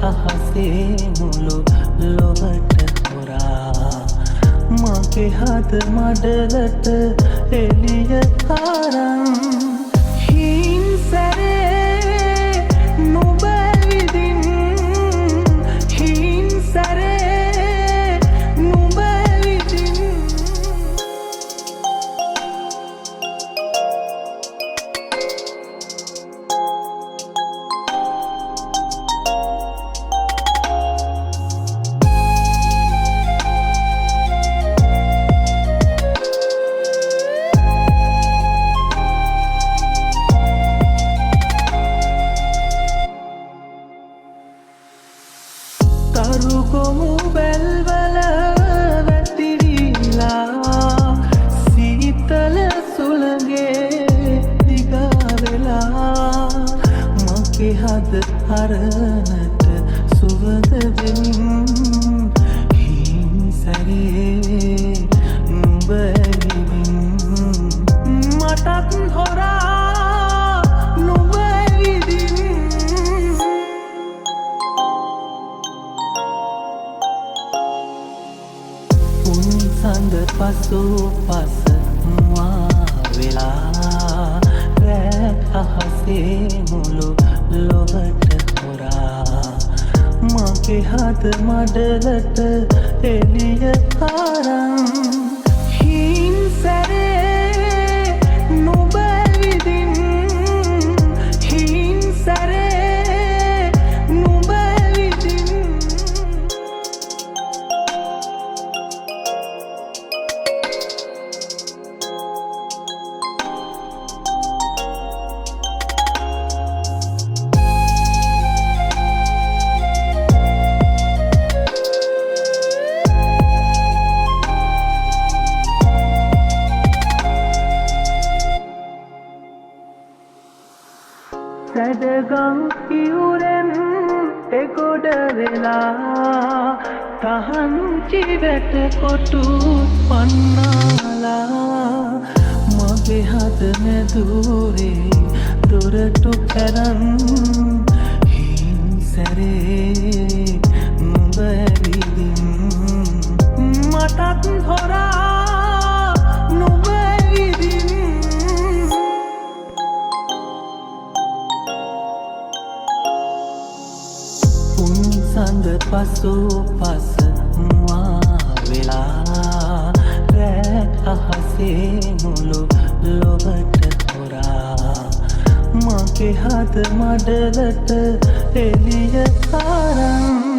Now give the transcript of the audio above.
අහසේ මුළු ලොවට හොරා මගේ හද මඩලට එළිය කරන් හින් සැරේ නුඹ විදින් හින් සැරේ නුඹ විදින් තරුගොමු බැල්වල වැතිරිලා සීතල සුළගේ දිගා වෙලා මගේ හද හරනට සුවඳ දෙමින් හින් සැරේ නුඹ විදින් මටත් හොරා නුඹ විදින් සඳ පසු පස මා වෙලා රෑ අහසේ මුළු ලොවට හොරා මගේ හද මඩලට එළිය කරන් හින් සැරේ නුඹ විදින් හින් සැරේ නුඹ විදින් සැඩගම් ඉවුරෙන් එගොඩ වෙලා තහංචි වැට කොටු පන්නාලා මගේ හද නැදුරේ දොරටු කරන් හින් සැරේ නුඹ විදින් මටත් හොරා නුඹ විදින් සඳ පසු පස මා වෙලා රෑ අහසේ මුළු ලොවට හොරා මගේ හද මඩලට එළිය කරන්